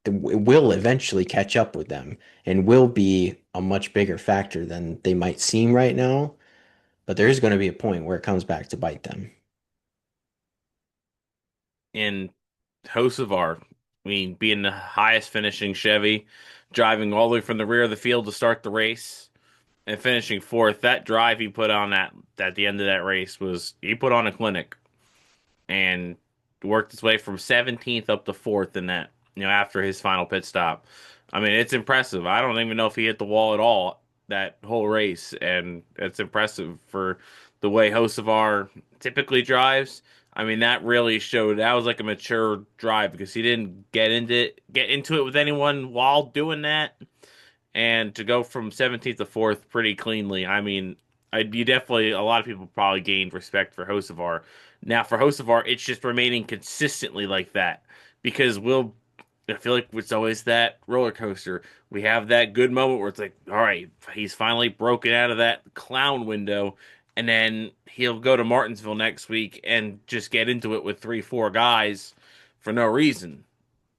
will eventually catch up with them and will be a much bigger factor than they might seem right now. But there is going to be a point where it comes back to bite them. In Hocevar, I mean, being the highest finishing Chevy, driving all the way from the rear of the field to start the race and finishing fourth, that drive he put on that at the end of that race was he put on a clinic and worked his way from 17th up to fourth in that, after his final pit stop. I mean, it's impressive. I don't even know if he hit the wall at all that whole race, and it's impressive for the way Hocevar typically drives. I mean, that really showed that was like a mature drive because he didn't get into it with anyone while doing that, and to go from 17th to fourth pretty cleanly. I mean, you definitely a lot of people probably gained respect for Hocevar. Now for Hocevar, it's just remaining consistently like that because I feel like it's always that roller coaster. We have that good moment where it's like, all right, he's finally broken out of that clown window, and then he'll go to Martinsville next week and just get into it with 3, 4 guys for no reason.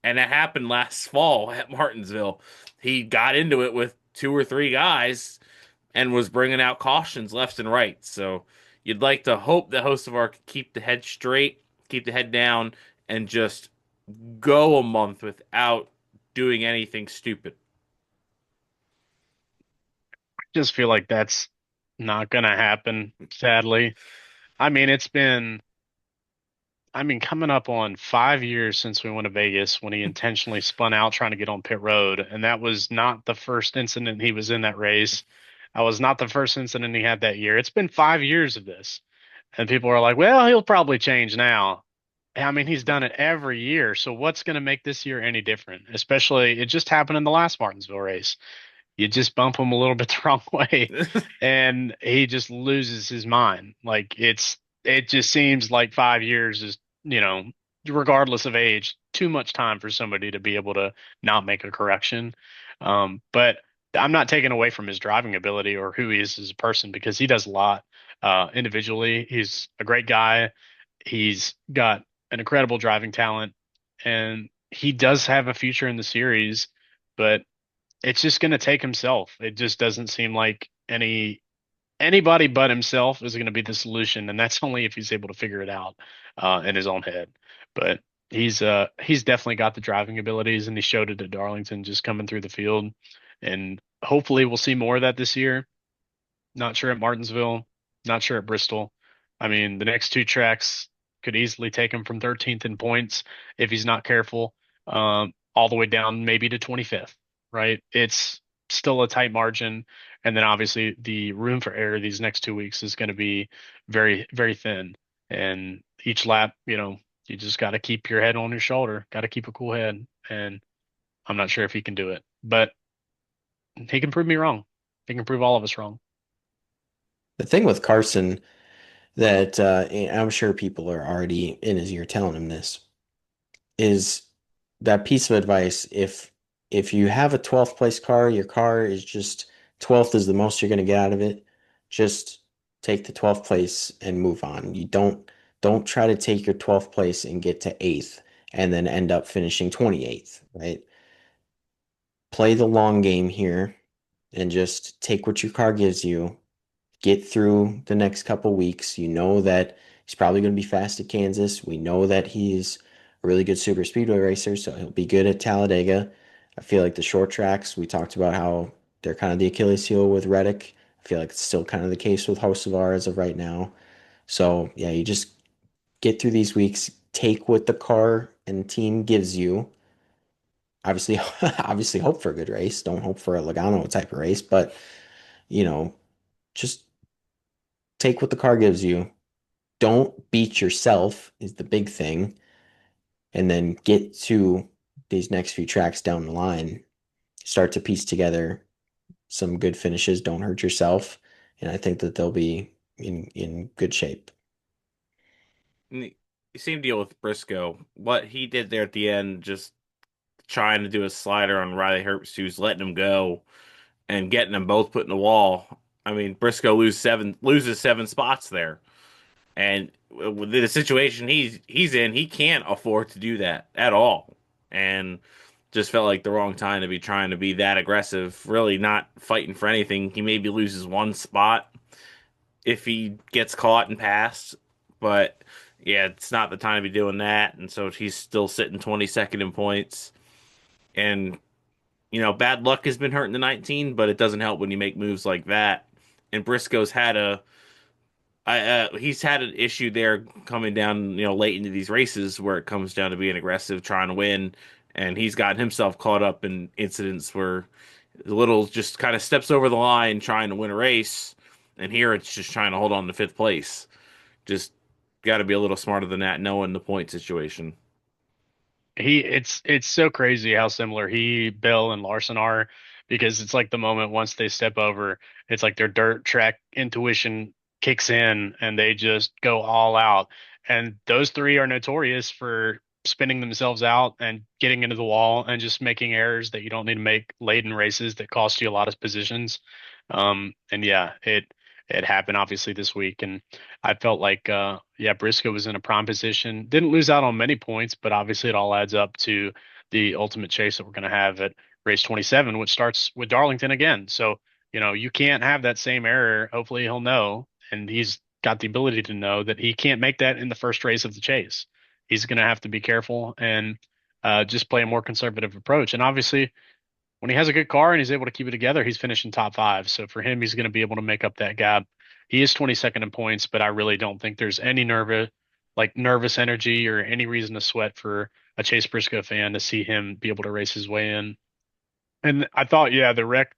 And that happened last fall at Martinsville. He got into it with 2 or 3 guys and was bringing out cautions left and right. So you'd like to hope that Hocevar could keep the head straight, keep the head down, and just go a month without doing anything stupid. Just feel like that's not gonna happen, sadly. I mean, coming up on 5 years since we went to Vegas when he intentionally spun out trying to get on pit road, and that was not the first incident he was in that race. That was not the first incident he had that year. It's been 5 years of this, and people are like, "Well, he'll probably change now." I mean, he's done it every year, so what's going to make this year any different? Especially, it just happened in the last Martinsville race. You just bump him a little bit the wrong way and he just loses his mind. It just seems like 5 years is, regardless of age, too much time for somebody to be able to not make a correction. But I'm not taking away from his driving ability or who he is as a person because he does a lot individually. He's a great guy. He's got an incredible driving talent and he does have a future in the series, but it's just going to take himself. It just doesn't seem like anybody but himself is going to be the solution, and that's only if he's able to figure it out in his own head. But he's definitely got the driving abilities, and he showed it at Darlington, just coming through the field. And hopefully, we'll see more of that this year. Not sure at Martinsville, not sure at Bristol. I mean, the next 2 tracks could easily take him from 13th in points if he's not careful, all the way down maybe to 25th. right? It's still a tight margin. And then obviously the room for error these next 2 weeks is going to be very, very thin. And each lap, you just got to keep your head on your shoulder, got to keep a cool head. And I'm not sure if he can do it, but he can prove me wrong. He can prove all of us wrong. The thing with Carson that and I'm sure people are already in his ear telling him this is that piece of advice. If you have a 12th place car, your car is just 12th is the most you're going to get out of it. Just take the 12th place and move on. You don't try to take your 12th place and get to 8th and then end up finishing 28th, right? Play the long game here and just take what your car gives you. Get through the next couple weeks. You know that he's probably going to be fast at Kansas. We know that he's a really good super speedway racer, so he'll be good at Talladega. I feel like the short tracks, we talked about how they're kind of the Achilles heel with Reddick. I feel like it's still kind of the case with Hocevar as of right now. So yeah, you just get through these weeks, take what the car and team gives you. Obviously, obviously hope for a good race. Don't hope for a Logano type of race, but you know, just take what the car gives you. Don't beat yourself is the big thing. And then get to these next few tracks down the line. Start to piece together some good finishes. Don't hurt yourself. And I think that they'll be in good shape. Same deal with Briscoe. What he did there at the end, just trying to do a slider on Riley Herbst, who's letting him go and getting them both put in the wall. I mean, Briscoe loses 7 spots there, and with the situation he's in, he can't afford to do that at all. And just felt like the wrong time to be trying to be that aggressive. Really not fighting for anything. He maybe loses 1 spot if he gets caught and passed, but yeah, it's not the time to be doing that. And so he's still sitting 22nd in points. And bad luck has been hurting the 19, but it doesn't help when you make moves like that. And Briscoe's had he's had an issue there coming down, late into these races where it comes down to being aggressive, trying to win, and he's gotten himself caught up in incidents where Little just kind of steps over the line trying to win a race, and here it's just trying to hold on to 5th place. Just got to be a little smarter than that, knowing the point situation. It's so crazy how similar Bill, and Larson are, because it's like the moment once they step over, it's like their dirt track intuition kicks in and they just go all out. And those three are notorious for spinning themselves out and getting into the wall and just making errors that you don't need to make late in races that cost you a lot of positions. And yeah, it happened obviously this week, and I felt like yeah, Briscoe was in a prime position. Didn't lose out on many points, but obviously it all adds up to the ultimate chase that we're going to have at race 27, which starts with Darlington again. So, you can't have that same error. Hopefully he'll know, and he's got the ability to know that he can't make that in the first race of the chase. He's going to have to be careful and just play a more conservative approach. And obviously, when he has a good car and he's able to keep it together, he's finishing top 5. So for him, he's going to be able to make up that gap. He is 22nd in points, but I really don't think there's any nervous energy or any reason to sweat for a Chase Briscoe fan to see him be able to race his way in. And I thought, yeah, the wreck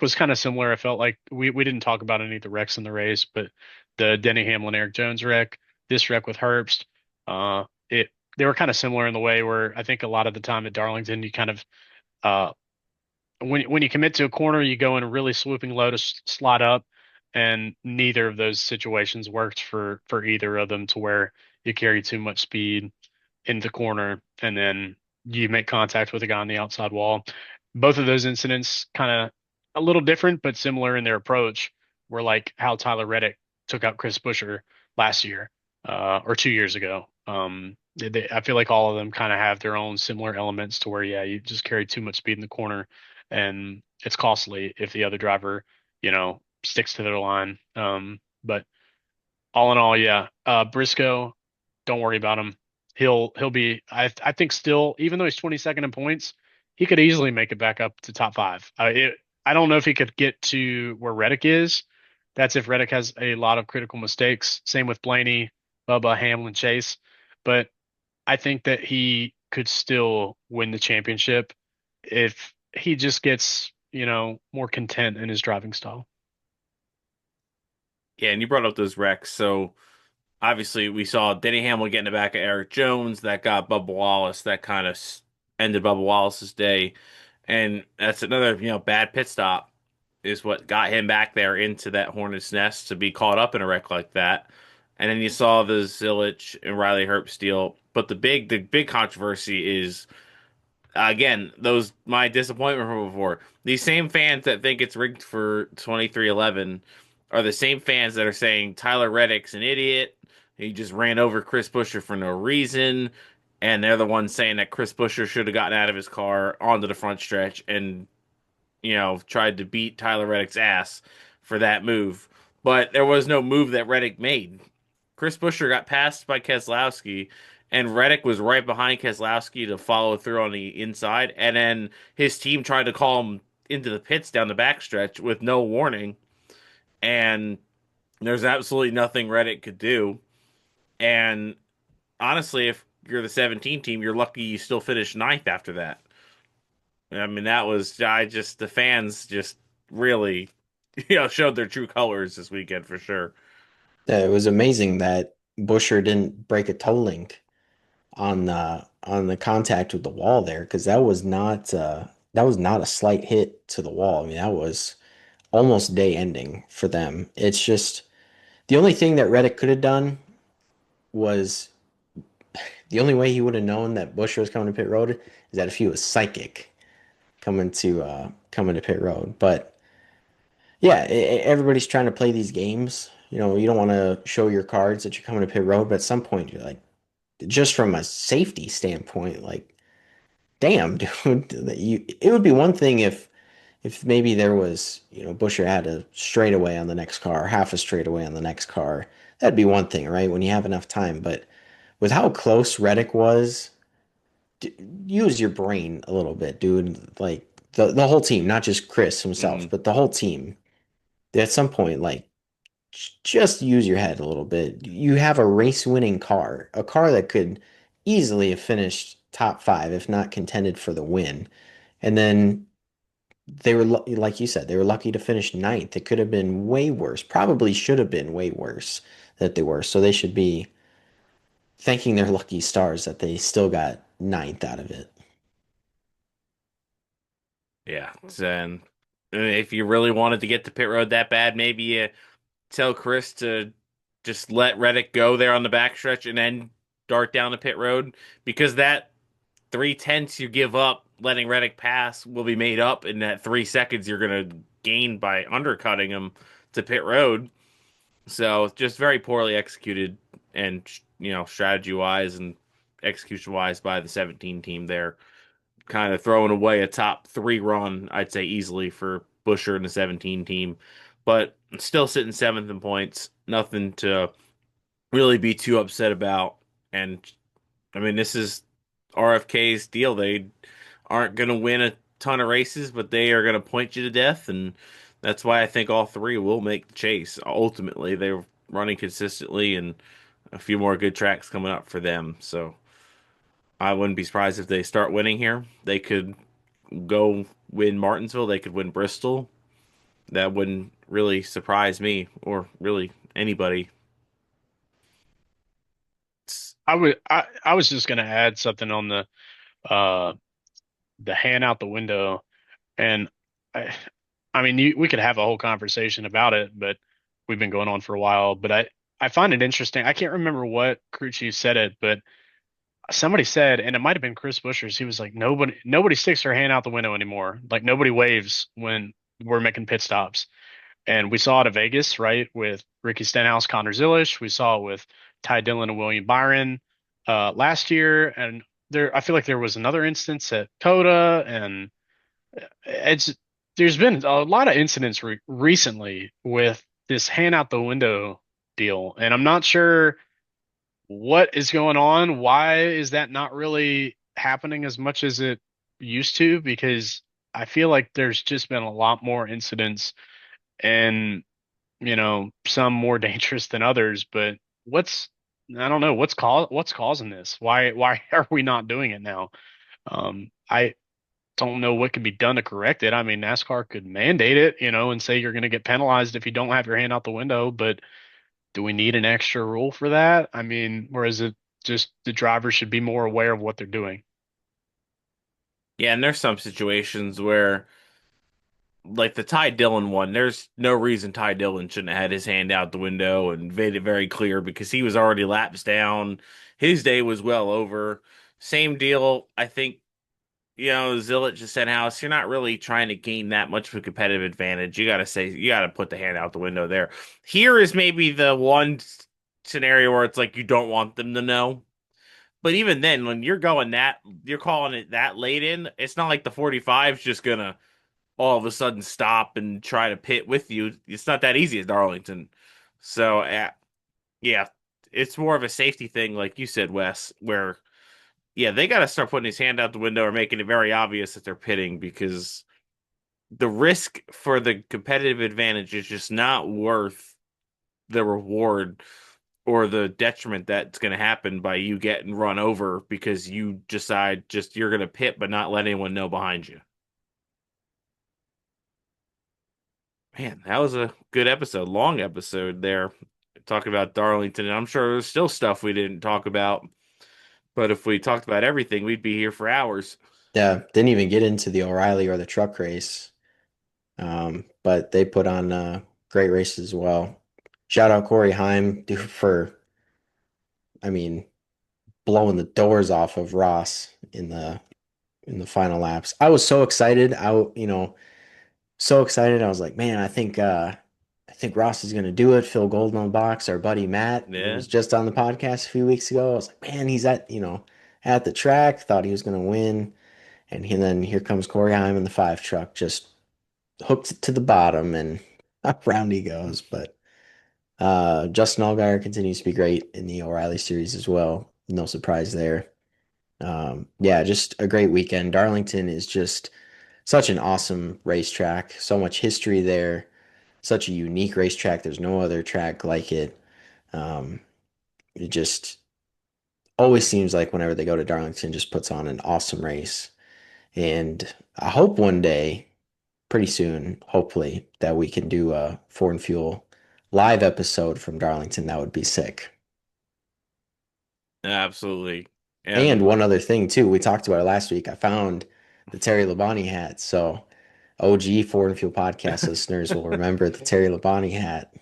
was kind of similar. I felt like we didn't talk about any of the wrecks in the race, but the Denny Hamlin, Eric Jones wreck, this wreck with Herbst, they were kind of similar in the way where I think a lot of the time at Darlington, you kind of uh, when you commit to a corner, you go in a really swooping low to slot up, and neither of those situations worked for either of them to where you carry too much speed in the corner and then you make contact with a guy on the outside wall. Both of those incidents kind of a little different but similar in their approach were like how Tyler Reddick took out Chris Buescher last year or 2 years ago. I feel like all of them kind of have their own similar elements to where, yeah, you just carry too much speed in the corner and it's costly if the other driver, sticks to their line. But all in all, yeah, Briscoe, don't worry about him. He'll be, I think still, even though he's 22nd in points, he could easily make it back up to top 5. I don't know if he could get to where Reddick is. That's if Reddick has a lot of critical mistakes. Same with Blaney, Bubba, Hamlin, Chase. But I think that he could still win the championship if he just gets, more content in his driving style. Yeah, and you brought up those wrecks. So obviously, we saw Denny Hamlin get in the back of Eric Jones. That got Bubba Wallace. That kind of ended Bubba Wallace's day. And that's another, bad pit stop is what got him back there into that hornet's nest to be caught up in a wreck like that. And then you saw the Zilich and Riley Herbst deal. But the big controversy is again, those my disappointment from before. These same fans that think it's rigged for 2311 are the same fans that are saying Tyler Reddick's an idiot. He just ran over Chris Buescher for no reason. And they're the ones saying that Chris Buescher should have gotten out of his car onto the front stretch and, tried to beat Tyler Reddick's ass for that move. But there was no move that Reddick made. Chris Buescher got passed by Keselowski, and Reddick was right behind Keselowski to follow through on the inside. And then his team tried to call him into the pits down the backstretch with no warning. And there's absolutely nothing Reddick could do. And honestly, if you're the 17 team, you're lucky you still finished ninth after that. I mean, the fans just really, showed their true colors this weekend for sure. Yeah, it was amazing that Busher didn't break a toe link on the contact with the wall there, because that was not a slight hit to the wall. I mean, that was almost day ending for them. It's just the only thing that Reddick could have done was the only way he would have known that Busher was coming to pit road is that if he was psychic coming to pit road. But yeah, everybody's trying to play these games. You don't want to show your cards that you're coming to pit road, but at some point you're like, just from a safety standpoint, like, damn, dude, it would be one thing if maybe there was, Busher had a straightaway on the next car, half a straightaway on the next car. That'd be one thing, right? When you have enough time. But with how close Reddick was, use your brain a little bit, dude. Like the whole team, not just Chris himself, but the whole team. At some point, like, just use your head a little bit. You have a race winning car, a car that could easily have finished top five, if not contended for the win. And then they were, like you said, they were lucky to finish ninth. It could have been way worse, probably should have been way worse that they were. So they should be thanking their lucky stars that they still got ninth out of it. Yeah. And if you really wanted to get to pit road that bad, maybe you tell Chris to just let Reddick go there on the backstretch and then dart down the pit road, because that 3/10 you give up letting Reddick pass will be made up in that 3 seconds you're going to gain by undercutting him to pit road. So just very poorly executed and, strategy wise and execution wise by the 17 team there. Kind of throwing away a top three run, I'd say easily for Busher and the 17 team, but still sitting seventh in points. Nothing to really be too upset about. And I mean, this is RFK's deal. They aren't going to win a ton of races, but they are going to point you to death. And that's why I think all three will make the chase. Ultimately, they're running consistently and a few more good tracks coming up for them. So I wouldn't be surprised if they start winning here. They could go win Martinsville. They could win Bristol. That wouldn't really surprise me or really anybody. I was just gonna add something on uh the hand out the window, and I I mean we could have a whole conversation about it, but we've been going on for a while. But I find it interesting. I can't remember what crew chief said it, but somebody said, and it might have been Chris Buescher's. He was like, nobody sticks their hand out the window anymore. Like nobody waves when we're making pit stops. And we saw it at Vegas, right, with Ricky Stenhouse, Connor Zilish. We saw it with Ty Dillon and William Byron last year, and I feel like there was another instance at Coda, and it's there's been a lot of incidents recently with this hand out the window deal, and I'm not sure what is going on. Why is that not really happening as much as it used to? Because I feel like there's just been a lot more incidents and some more dangerous than others, but I don't know what's causing this. Why are we not doing it now? I don't know what can be done to correct it. I mean, NASCAR could mandate it, and say you're going to get penalized if you don't have your hand out the window, but do we need an extra rule for that? I mean, or is it just the drivers should be more aware of what they're doing? Yeah, and there's some situations where, like the Ty Dillon one, there's no reason Ty Dillon shouldn't have had his hand out the window and made it very clear because he was already laps down. His day was well over. Same deal, I think, Zillett just said, House, you're not really trying to gain that much of a competitive advantage. You got to put the hand out the window there. Here is maybe the one scenario where it's like you don't want them to know. But even then, when you're you're calling it that late in, it's not like the 45's just gonna all of a sudden stop and try to pit with you. It's not that easy at Darlington. So, yeah, it's more of a safety thing, like you said, Wes, where, yeah, they got to start putting his hand out the window or making it very obvious that they're pitting because the risk for the competitive advantage is just not worth the reward or the detriment that's going to happen by you getting run over because you decide just you're going to pit but not let anyone know behind you. Man, that was a good episode, long episode there, talking about Darlington. And I'm sure there's still stuff we didn't talk about, but if we talked about everything, we'd be here for hours. Yeah, didn't even get into the O'Reilly or the truck race. But they put on great races as well. Shout out Corey Heim, dude, for, I mean, blowing the doors off of Ross in the final laps. I was so excited. So excited. I was like, man, I think Ross is gonna do it. Phil Golden on the box, our buddy Matt, who Yeah. was just on the podcast a few weeks ago. I was like, man, he's at the track, thought he was gonna win. And then here comes Corey Heim in the 5 truck, just hooks it to the bottom and up round he goes. But Justin Allgaier continues to be great in the O'Reilly series as well. No surprise there. Yeah, just a great weekend. Darlington is just such an awesome racetrack. So much history there. Such a unique racetrack. There's no other track like it. Um, it just always seems like whenever they go to Darlington, just puts on an awesome race. And I hope one day, pretty soon, hopefully, that we can do a Four and Fuel live episode from Darlington. That would be sick. Absolutely. And And one other thing too, we talked about it last week. I found the Terry Labonte hat. So OG Four and Fuel podcast listeners will remember the Terry Labonte hat.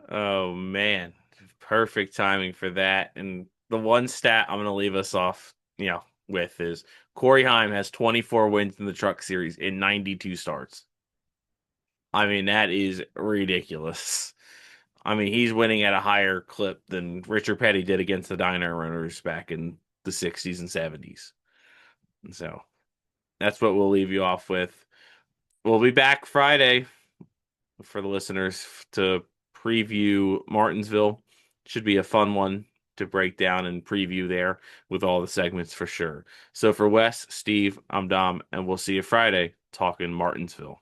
oh man, perfect timing for that. And the one stat I'm going to leave us off, with is Corey Heim has 24 wins in the Truck Series in 92 starts. I mean, that is ridiculous. I mean, he's winning at a higher clip than Richard Petty did against the Dyno Runners back in the 60s and 70s. And so that's what we'll leave you off with. We'll be back Friday for the listeners to preview Martinsville. Should be a fun one to break down and preview there with all the segments for sure. So for Wes, Steve, I'm Dom, and we'll see you Friday talking Martinsville.